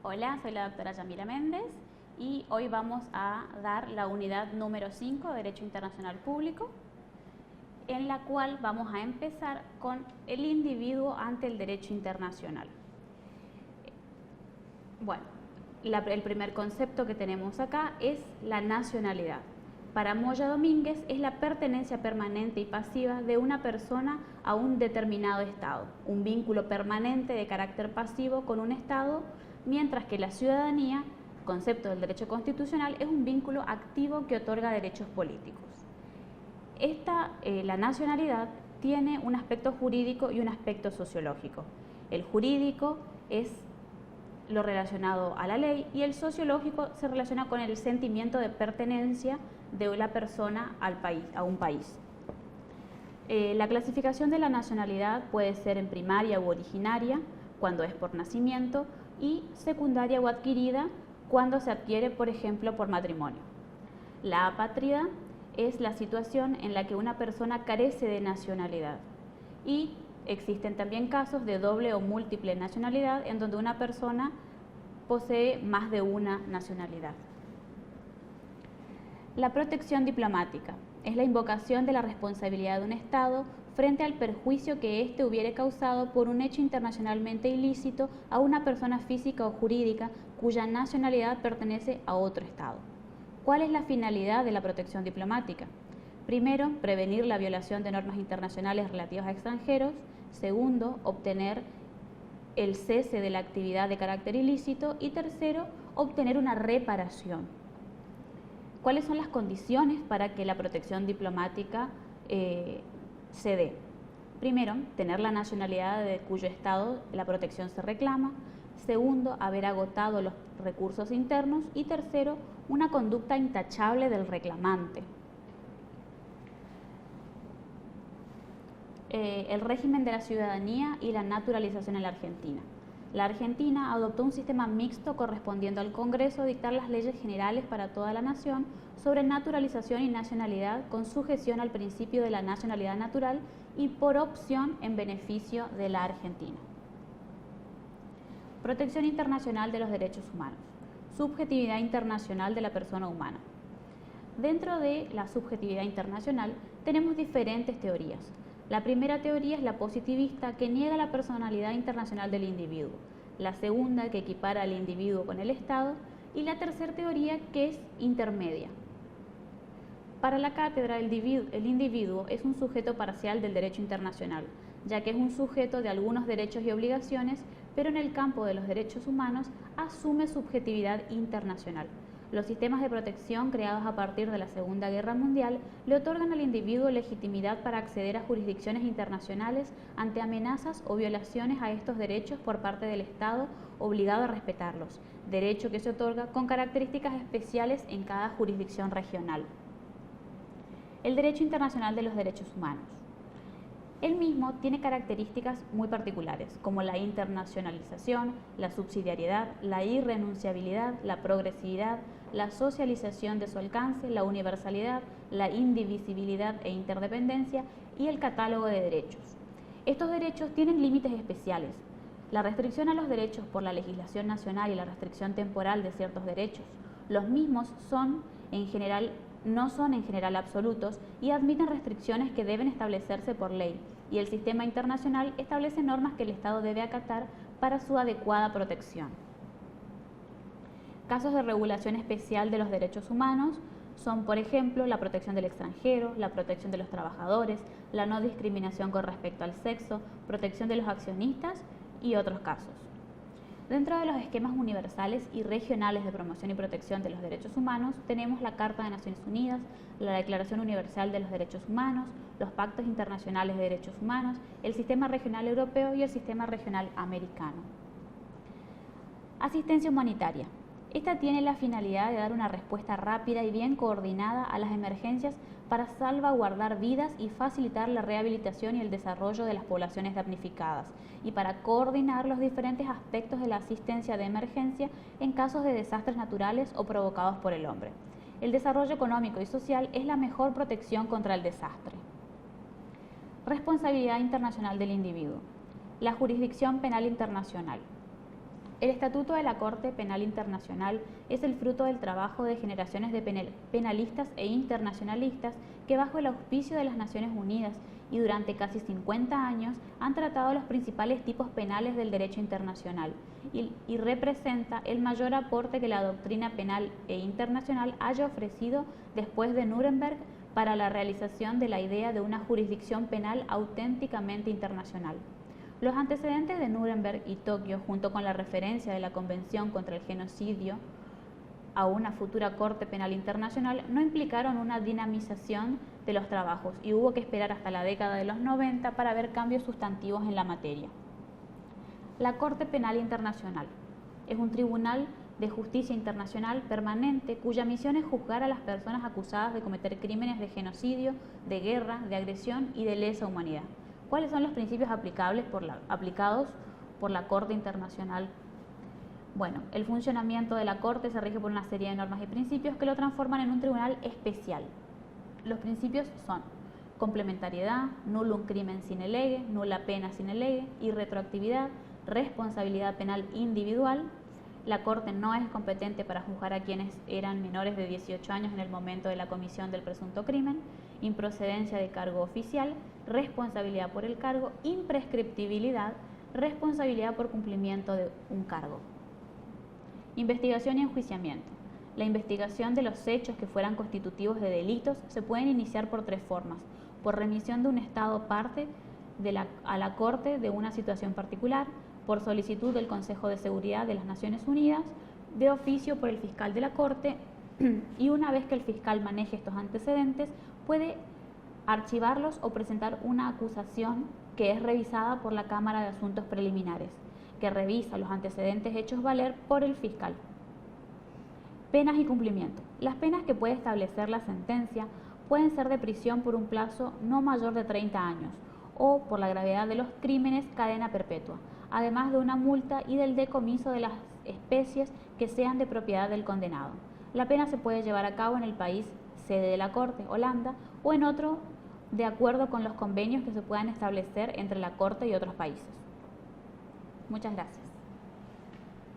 Hola, soy la doctora Yamila Méndez y hoy vamos a dar la unidad número 5 de Derecho Internacional Público, en la cual vamos a empezar con el individuo ante el derecho internacional. Bueno, el primer concepto que tenemos acá es la nacionalidad. Para Moya Domínguez es la pertenencia permanente y pasiva de una persona a un determinado Estado, un vínculo permanente de carácter pasivo con un Estado, mientras que la ciudadanía, concepto del derecho constitucional, es un vínculo activo que otorga derechos políticos. La nacionalidad tiene un aspecto jurídico y un aspecto sociológico. El jurídico es lo relacionado a la ley y el sociológico se relaciona con el sentimiento de pertenencia de la persona al país, a un país. La clasificación de la nacionalidad puede ser en primaria u originaria, cuando es por nacimiento, y secundaria o adquirida, cuando se adquiere, por ejemplo, por matrimonio. La apátrida es la situación en la que una persona carece de nacionalidad, y existen también casos de doble o múltiple nacionalidad en donde una persona posee más de una nacionalidad. La protección diplomática es la invocación de la responsabilidad de un Estado frente al perjuicio que éste hubiere causado por un hecho internacionalmente ilícito a una persona física o jurídica cuya nacionalidad pertenece a otro Estado. ¿Cuál es la finalidad de la protección diplomática? Primero, prevenir la violación de normas internacionales relativas a extranjeros. Segundo, obtener el cese de la actividad de carácter ilícito. Y tercero, obtener una reparación. ¿Cuáles son las condiciones para que la protección diplomática se dé? Primero, tener la nacionalidad de cuyo Estado la protección se reclama. Segundo, haber agotado los recursos internos. Y tercero, una conducta intachable del reclamante. El régimen de la ciudadanía y la naturalización en la Argentina. La Argentina adoptó un sistema mixto correspondiendo al Congreso dictar las leyes generales para toda la nación sobre naturalización y nacionalidad con sujeción al principio de la nacionalidad natural y por opción en beneficio de la Argentina. Protección internacional de los derechos humanos. Subjetividad internacional de la persona humana. Dentro de la subjetividad internacional tenemos diferentes teorías. La primera teoría es la positivista, que niega la personalidad internacional del individuo. La segunda, que equipara al individuo con el Estado. Y la tercera teoría, que es intermedia. Para la cátedra, el individuo es un sujeto parcial del derecho internacional, ya que es un sujeto de algunos derechos y obligaciones, pero en el campo de los derechos humanos asume subjetividad internacional. Los sistemas de protección creados a partir de la Segunda Guerra Mundial le otorgan al individuo legitimidad para acceder a jurisdicciones internacionales ante amenazas o violaciones a estos derechos por parte del Estado obligado a respetarlos, derecho que se otorga con características especiales en cada jurisdicción regional. El derecho internacional de los derechos humanos. El mismo tiene características muy particulares, como la internacionalización, la subsidiariedad, la irrenunciabilidad, la progresividad, la socialización de su alcance, la universalidad, la indivisibilidad e interdependencia y el catálogo de derechos. Estos derechos tienen límites especiales. La restricción a los derechos por la legislación nacional y la restricción temporal de ciertos derechos. Los mismos no son en general absolutos y admiten restricciones que deben establecerse por ley, y el sistema internacional establece normas que el Estado debe acatar para su adecuada protección. Casos de regulación especial de los derechos humanos son, por ejemplo, la protección del extranjero, la protección de los trabajadores, la no discriminación con respecto al sexo, protección de los accionistas y otros casos. Dentro de los esquemas universales y regionales de promoción y protección de los derechos humanos tenemos la Carta de Naciones Unidas, la Declaración Universal de los Derechos Humanos, los Pactos Internacionales de Derechos Humanos, el Sistema Regional Europeo y el Sistema Regional Americano. Asistencia humanitaria. Esta tiene la finalidad de dar una respuesta rápida y bien coordinada a las emergencias para salvaguardar vidas y facilitar la rehabilitación y el desarrollo de las poblaciones damnificadas, y para coordinar los diferentes aspectos de la asistencia de emergencia en casos de desastres naturales o provocados por el hombre. El desarrollo económico y social es la mejor protección contra el desastre. Responsabilidad internacional del individuo. La jurisdicción penal internacional. El Estatuto de la Corte Penal Internacional es el fruto del trabajo de generaciones de penalistas e internacionalistas que bajo el auspicio de las Naciones Unidas y durante casi 50 años han tratado los principales tipos penales del derecho internacional y representa el mayor aporte que la doctrina penal e internacional haya ofrecido después de Nuremberg para la realización de la idea de una jurisdicción penal auténticamente internacional. Los antecedentes de Nuremberg y Tokio, junto con la referencia de la Convención contra el Genocidio a una futura Corte Penal Internacional, no implicaron una dinamización de los trabajos y hubo que esperar hasta la década de los 90 para ver cambios sustantivos en la materia. La Corte Penal Internacional es un tribunal de justicia internacional permanente cuya misión es juzgar a las personas acusadas de cometer crímenes de genocidio, de guerra, de agresión y de lesa humanidad. ¿Cuáles son los principios aplicados por la Corte Internacional? Bueno, el funcionamiento de la Corte se rige por una serie de normas y principios que lo transforman en un tribunal especial. Los principios son complementariedad, nullum crimen sine lege, nula pena sine lege, irretroactividad, responsabilidad penal individual. La Corte no es competente para juzgar a quienes eran menores de 18 años en el momento de la comisión del presunto crimen, improcedencia de cargo oficial, responsabilidad por el cargo, imprescriptibilidad, responsabilidad por cumplimiento de un cargo. Investigación y enjuiciamiento. La investigación de los hechos que fueran constitutivos de delitos se pueden iniciar por tres formas: por remisión de un Estado parte a la Corte de una situación particular, por solicitud del Consejo de Seguridad de las Naciones Unidas, de oficio por el fiscal de la Corte, y una vez que el fiscal maneje estos antecedentes, puede archivarlos o presentar una acusación que es revisada por la Cámara de Asuntos Preliminares, que revisa los antecedentes hechos valer por el fiscal. Penas y cumplimiento. Las penas que puede establecer la sentencia pueden ser de prisión por un plazo no mayor de 30 años o, por la gravedad de los crímenes, cadena perpetua, además de una multa y del decomiso de las especies que sean de propiedad del condenado. La pena se puede llevar a cabo en el país sede de la Corte, Holanda, o en otro, de acuerdo con los convenios que se puedan establecer entre la Corte y otros países. Muchas gracias.